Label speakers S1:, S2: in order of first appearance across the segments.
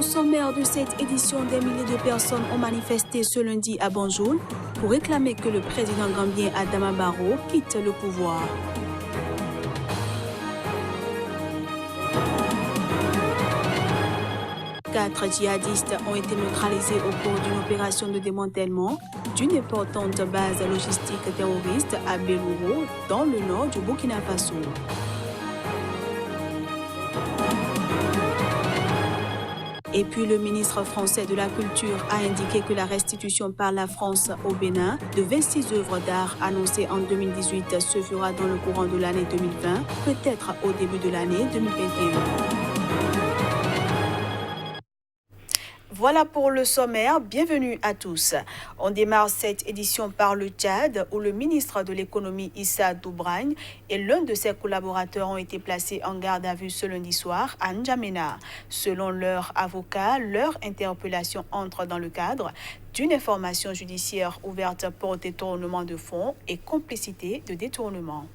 S1: Au sommaire de cette édition, des milliers de personnes ont manifesté ce lundi à Banjul pour réclamer que le président gambien Adama Barrow quitte le pouvoir. Quatre djihadistes ont été neutralisés au cours d'une opération de démantèlement d'une importante base logistique terroriste à Bellouro, dans le nord du Burkina Faso. Et puis le ministre français de la Culture a indiqué que la restitution par la France au Bénin de 26 œuvres d'art annoncées en 2018 se fera dans le courant de l'année 2020, peut-être au début de l'année 2021. Voilà pour le sommaire, bienvenue à tous. On démarre cette édition par le Tchad où le ministre de l'économie Issa Doubragne et l'un de ses collaborateurs ont été placés en garde à vue ce lundi soir à N'Djamena. Selon leur avocat, leur interpellation entre dans le cadre d'une information judiciaire ouverte pour détournement de fonds et complicité de détournement.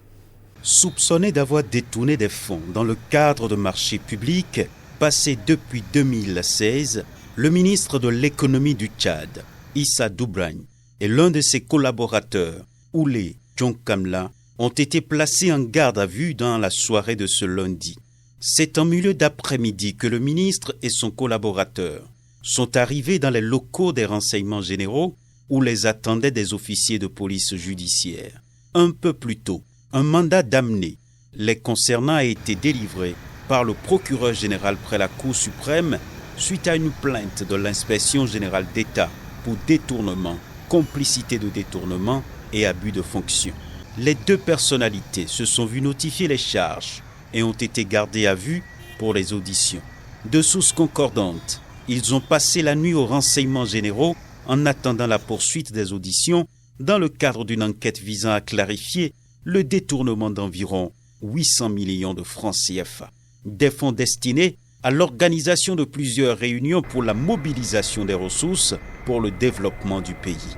S2: Soupçonné d'avoir détourné des fonds dans le cadre de marchés publics passés depuis 2016, le ministre de l'économie du Tchad, Issa Doubragne, et l'un de ses collaborateurs, Oulé Djonkamla, ont été placés en garde à vue dans la soirée de ce lundi. C'est en milieu d'après-midi que le ministre et son collaborateur sont arrivés dans les locaux des renseignements généraux où les attendaient des officiers de police judiciaire. Un peu plus tôt, un mandat d'amener les concernant a été délivré par le procureur général près la Cour suprême suite à une plainte de l'inspection générale d'État pour détournement, complicité de détournement et abus de fonction. Les deux personnalités se sont vues notifier les charges et ont été gardées à vue pour les auditions. De sources concordantes, ils ont passé la nuit aux renseignements généraux en attendant la poursuite des auditions dans le cadre d'une enquête visant à clarifier le détournement d'environ 800 millions de francs CFA. Des fonds destinés à l'organisation de plusieurs réunions pour la mobilisation des ressources pour le développement du pays.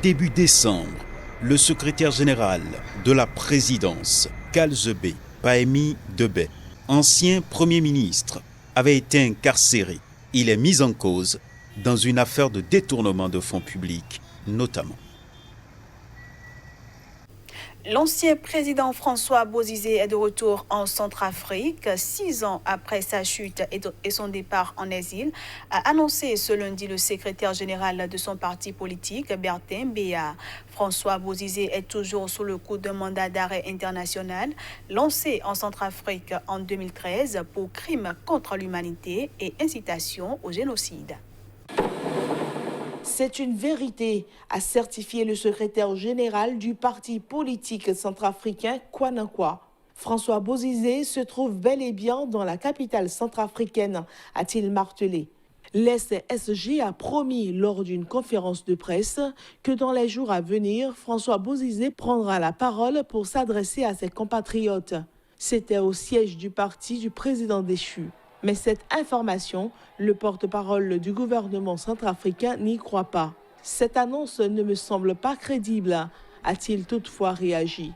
S2: Début décembre, le secrétaire général de la présidence, Kalzebe Pahemi Debé, ancien Premier ministre, avait été incarcéré. Il est mis en cause dans une affaire de détournement de fonds publics, notamment.
S1: L'ancien président François Bozizé est de retour en Centrafrique, 6 ans après sa chute et son départ en exil, a annoncé ce lundi le secrétaire général de son parti politique, Bertin Béa. François Bozizé est toujours sous le coup d'un mandat d'arrêt international lancé en Centrafrique en 2013 pour crimes contre l'humanité et incitation au génocide.
S3: C'est une vérité, a certifié le secrétaire général du parti politique centrafricain Kwanakwa. François Bozizé se trouve bel et bien dans la capitale centrafricaine, a-t-il martelé. L'SSG a promis lors d'une conférence de presse que dans les jours à venir, François Bozizé prendra la parole pour s'adresser à ses compatriotes. C'était au siège du parti du président déchu. Mais cette information, le porte-parole du gouvernement centrafricain n'y croit pas. Cette annonce ne me semble pas crédible, a-t-il toutefois réagi.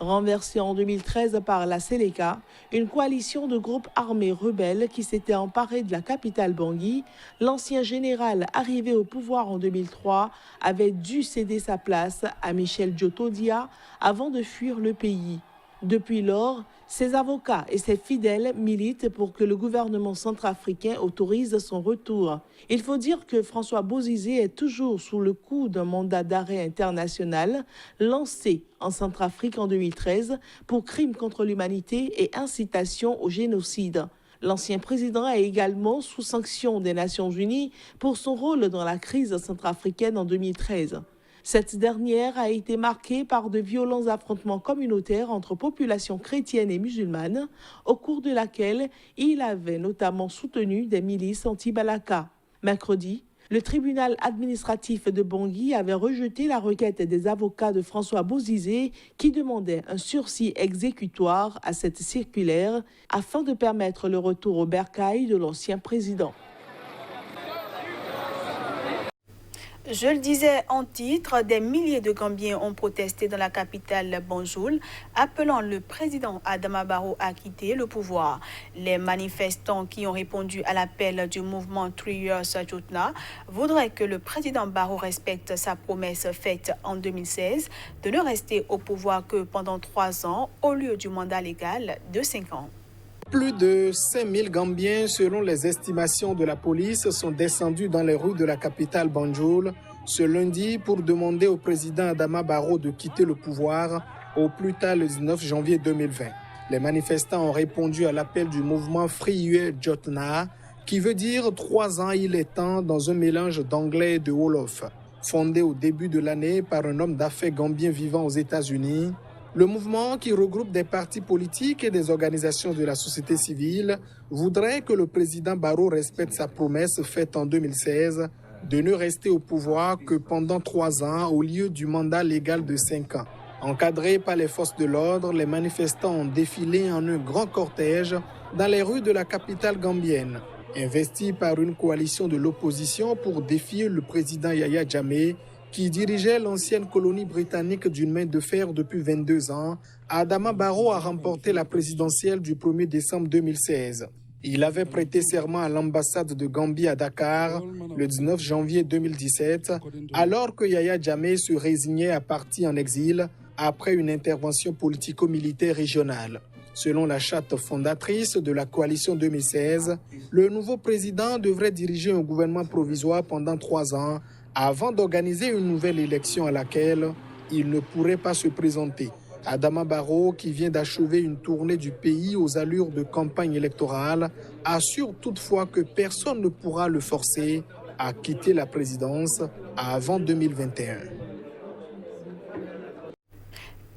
S3: Renversé en 2013 par la Séléka, une coalition de groupes armés rebelles qui s'était emparée de la capitale Bangui, l'ancien général arrivé au pouvoir en 2003 avait dû céder sa place à Michel Djotodia avant de fuir le pays. Depuis lors, ses avocats et ses fidèles militent pour que le gouvernement centrafricain autorise son retour. Il faut dire que François Bozizé est toujours sous le coup d'un mandat d'arrêt international lancé en Centrafrique en 2013 pour crimes contre l'humanité et incitation au génocide. L'ancien président est également sous sanction des Nations Unies pour son rôle dans la crise centrafricaine en 2013. Cette dernière a été marquée par de violents affrontements communautaires entre populations chrétiennes et musulmanes, au cours de laquelle il avait notamment soutenu des milices anti-Balaka. Mercredi, le tribunal administratif de Bangui avait rejeté la requête des avocats de François Bozizé qui demandait un sursis exécutoire à cette circulaire afin de permettre le retour au bercail de l'ancien président.
S1: Je le disais en titre, des milliers de Gambiens ont protesté dans la capitale Banjul, appelant le président Adama Barrow à quitter le pouvoir. Les manifestants qui ont répondu à l'appel du mouvement 3 Years Jotna voudraient que le président Barrow respecte sa promesse faite en 2016 de ne rester au pouvoir que pendant 3 ans au lieu du mandat légal de 5 ans.
S4: Plus de 5000 Gambiens, selon les estimations de la police, sont descendus dans les rues de la capitale Banjul ce lundi pour demander au président Adama Barrow de quitter le pouvoir au plus tard le 19 janvier 2020. Les manifestants ont répondu à l'appel du mouvement 3 Years Jotna, qui veut dire 3 ans il est temps dans un mélange d'anglais et de wolof. Fondé au début de l'année par un homme d'affaires gambien vivant aux États-Unis, le mouvement, qui regroupe des partis politiques et des organisations de la société civile, voudrait que le président Barrow respecte sa promesse faite en 2016 de ne rester au pouvoir que pendant 3 ans au lieu du mandat légal de 5 ans. Encadrés par les forces de l'ordre, les manifestants ont défilé en un grand cortège dans les rues de la capitale gambienne. Investis par une coalition de l'opposition pour défier le président Yahya Jammeh, qui dirigeait l'ancienne colonie britannique d'une main de fer depuis 22 ans, Adama Barrow a remporté la présidentielle du 1er décembre 2016. Il avait prêté serment à l'ambassade de Gambie à Dakar le 19 janvier 2017, alors que Yahya Jammeh se résignait à partir en exil après une intervention politico-militaire régionale. Selon la charte fondatrice de la coalition 2016, le nouveau président devrait diriger un gouvernement provisoire pendant 3 ans avant d'organiser une nouvelle élection à laquelle il ne pourrait pas se présenter. Adama Barrow, qui vient d'achever une tournée du pays aux allures de campagne électorale, assure toutefois que personne ne pourra le forcer à quitter la présidence avant 2021.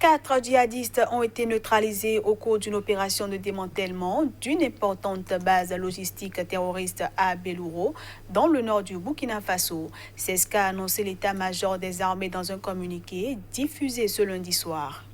S1: 4 djihadistes ont été neutralisés au cours d'une opération de démantèlement d'une importante base logistique terroriste à Bellouro, dans le nord du Burkina Faso. C'est ce qu'a annoncé l'état-major des armées dans un communiqué diffusé ce lundi soir.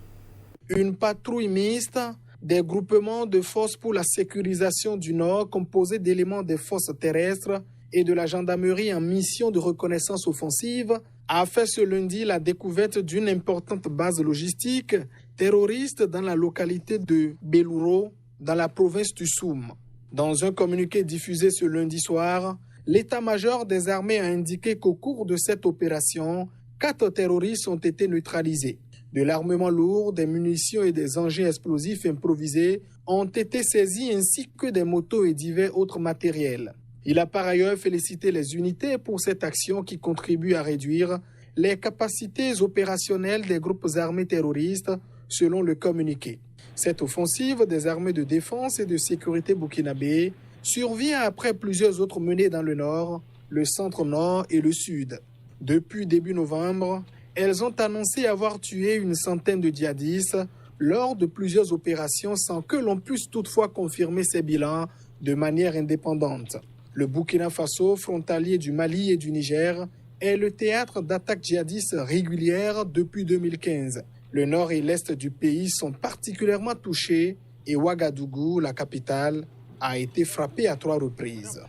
S4: Une patrouille mixte des groupements de forces pour la sécurisation du Nord, composée d'éléments des forces terrestres et de la gendarmerie en mission de reconnaissance offensive, a fait ce lundi la découverte d'une importante base logistique terroriste dans la localité de Bellouro, dans la province du Soum. Dans un communiqué diffusé ce lundi soir, l'état-major des armées a indiqué qu'au cours de cette opération, 4 terroristes ont été neutralisés. De l'armement lourd, des munitions et des engins explosifs improvisés ont été saisis ainsi que des motos et divers autres matériels. Il a par ailleurs félicité les unités pour cette action qui contribue à réduire les capacités opérationnelles des groupes armés terroristes, selon le communiqué. Cette offensive des armées de défense et de sécurité burkinabé survient après plusieurs autres menées dans le nord, le centre-nord et le sud. Depuis début novembre, elles ont annoncé avoir tué une centaine de djihadistes lors de plusieurs opérations sans que l'on puisse toutefois confirmer ces bilans de manière indépendante. Le Burkina Faso, frontalier du Mali et du Niger, est le théâtre d'attaques djihadistes régulières depuis 2015. Le nord et l'est du pays sont particulièrement touchés et Ouagadougou, la capitale, a été frappée à 3 reprises.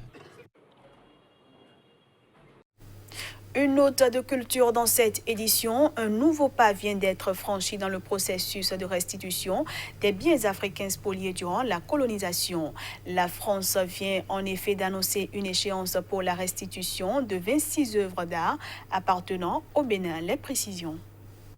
S1: Une note de culture dans cette édition, un nouveau pas vient d'être franchi dans le processus de restitution des biens africains spoliés durant la colonisation. La France vient en effet d'annoncer une échéance pour la restitution de 26 œuvres d'art appartenant au Bénin. Les précisions.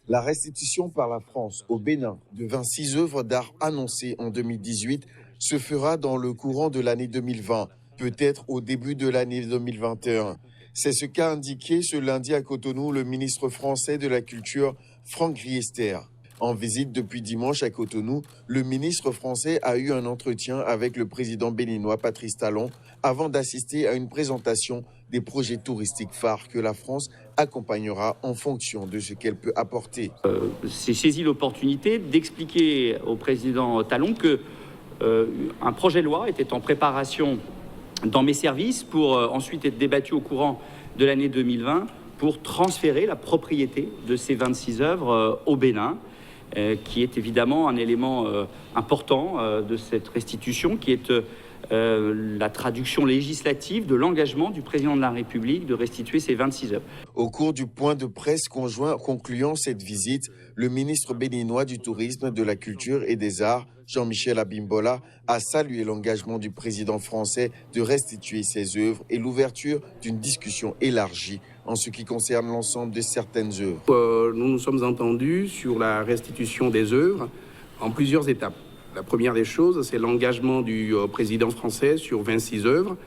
S5: La restitution par la France au Bénin de 26 œuvres d'art annoncées en 2018 se fera dans le courant de l'année 2020, peut-être au début de l'année 2021. C'est ce qu'a indiqué ce lundi à Cotonou le ministre français de la Culture, Franck Riester. En visite depuis dimanche à Cotonou, le ministre français a eu un entretien avec le président béninois Patrice Talon avant d'assister à une présentation des projets touristiques phares que la France accompagnera en fonction de ce qu'elle peut apporter.
S6: J'ai saisi l'opportunité d'expliquer au président Talon que un projet de loi était en préparation dans mes services pour ensuite être débattu au courant de l'année 2020 pour transférer la propriété de ces 26 œuvres au Bénin, qui est évidemment un élément important de cette restitution, qui est la traduction législative de l'engagement du président de la République de restituer ces 26 œuvres.
S5: Au cours du point de presse conjoint concluant cette visite, le ministre béninois du Tourisme, de la Culture et des Arts, Jean-Michel Abimbola, a salué l'engagement du président français de restituer ses œuvres et l'ouverture d'une discussion élargie en ce qui concerne l'ensemble de certaines œuvres.
S7: Nous nous sommes entendus sur la restitution des œuvres en plusieurs étapes. La première des choses, c'est l'engagement du président français sur 26 œuvres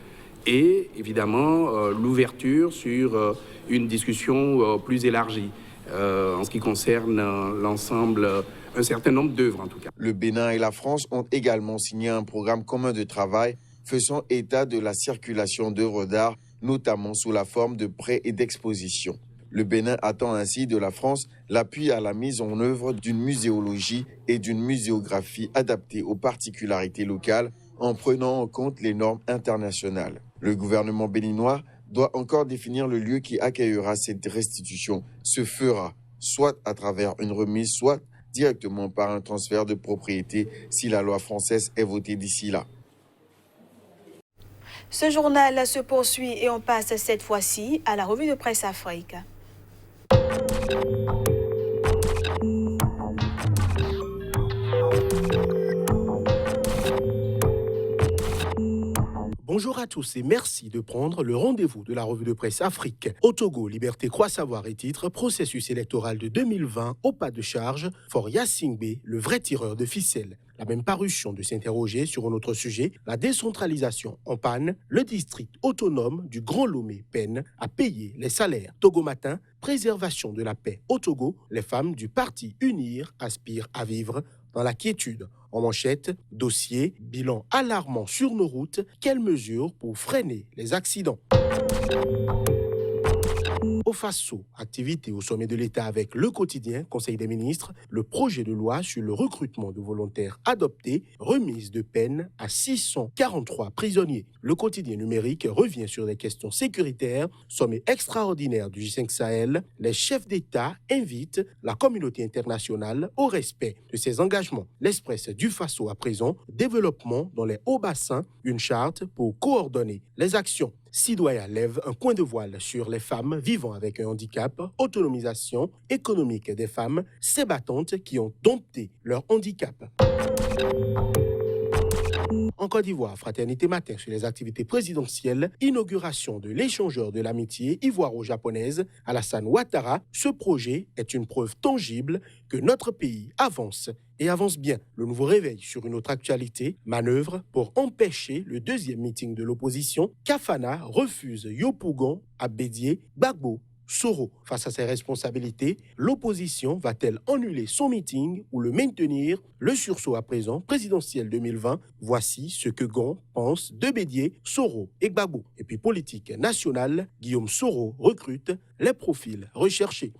S7: et évidemment l'ouverture sur une discussion plus élargie en ce qui concerne l'ensemble, un certain nombre d'œuvres en tout cas.
S5: Le Bénin et la France ont également signé un programme commun de travail faisant état de la circulation d'œuvres d'art, notamment sous la forme de prêts et d'expositions. Le Bénin attend ainsi de la France l'appui à la mise en œuvre d'une muséologie et d'une muséographie adaptée aux particularités locales en prenant en compte les normes internationales. Le gouvernement béninois doit encore définir le lieu qui accueillera cette restitution. Ce fera soit à travers une remise, soit directement par un transfert de propriété si la loi française est votée d'ici là.
S1: Ce journal se poursuit et on passe cette fois-ci à la revue de presse Afrique.
S8: Bonjour à tous et merci de prendre le rendez-vous de la revue de presse Afrique. Au Togo, Liberté croit savoir et titre processus électoral de 2020 au pas de charge, Fort Yassingbe, le vrai tireur de ficelle. La même parution de s'interroger sur un autre sujet, la décentralisation en panne, le district autonome du Grand Lomé peine à payer les salaires. Togo Matin, préservation de la paix au Togo, les femmes du parti Unir aspirent à vivre dans la quiétude. En manchette, dossier, bilan alarmant sur nos routes, quelles mesures pour freiner les accidents? Au Faso, activité au sommet de l'État avec le quotidien, Conseil des ministres, le projet de loi sur le recrutement de volontaires adopté, remise de peine à 643 prisonniers. Le quotidien numérique revient sur les questions sécuritaires, sommet extraordinaire du G5 Sahel, les chefs d'État invitent la communauté internationale au respect de ses engagements. L'Express du Faso à présent, développement dans les hauts bassins, une charte pour coordonner les actions. Sidoya lève un coin de voile sur les femmes vivant avec un handicap, autonomisation économique des femmes, ces battantes qui ont dompté leur handicap. En Côte d'Ivoire, Fraternité Matin sur les activités présidentielles, inauguration de l'échangeur de l'amitié ivoiro-japonaise Alassane Ouattara. Ce projet est une preuve tangible que notre pays avance et avance bien. Le nouveau réveil sur une autre actualité, manœuvre pour empêcher le deuxième meeting de l'opposition. Kafana refuse Yopougon, Abédié, Gbagbo, Soro. Face à ses responsabilités, l'opposition va-t-elle annuler son meeting ou le maintenir? Le sursaut à présent, présidentiel 2020, voici ce que Gon pense de Bédié, Soro et Gbagbo. Et puis politique nationale, Guillaume Soro recrute les profils recherchés.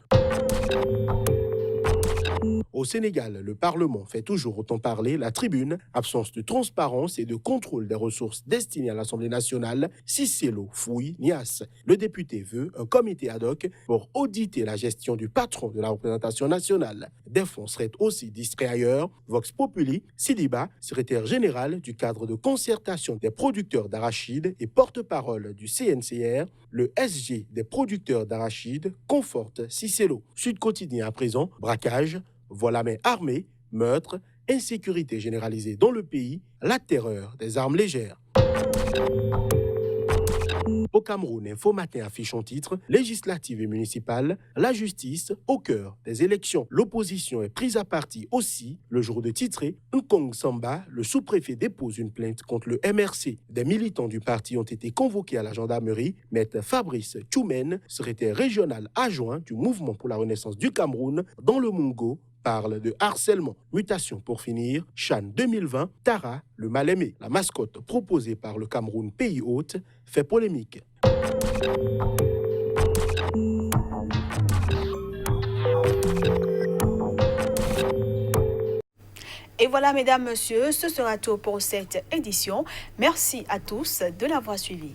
S8: Au Sénégal, le Parlement fait toujours autant parler. La tribune, absence de transparence et de contrôle des ressources destinées à l'Assemblée nationale. Cissé Lo fouille Niasse. Le député veut un comité ad hoc pour auditer la gestion du patron de la représentation nationale. Des fonds seraient aussi distraits ailleurs. Vox Populi, Sidiba, secrétaire général du cadre de concertation des producteurs d'arachides et porte-parole du CNCR, le SG des producteurs d'arachides conforte Cissé Lo. Sud Quotidien à présent, braquage, vol à main armée, meurtre, insécurité généralisée dans le pays, la terreur des armes légères. Au Cameroun, Info Matin affiche en titre « Législative et municipale, la justice au cœur des élections ». L'opposition est prise à partie aussi le jour de titrer « Nkong Samba, le sous-préfet dépose une plainte contre le MRC ». Des militants du parti ont été convoqués à la gendarmerie. Maître Fabrice Tchoumen, secrétaire régional adjoint du Mouvement pour la Renaissance du Cameroun dans le Mungo, parle de harcèlement. Mutation pour finir, Chan 2020, Tara, le mal-aimé. La mascotte proposée par le Cameroun pays hôte fait polémique.
S1: Et voilà, mesdames, messieurs, ce sera tout pour cette édition. Merci à tous de l'avoir suivi.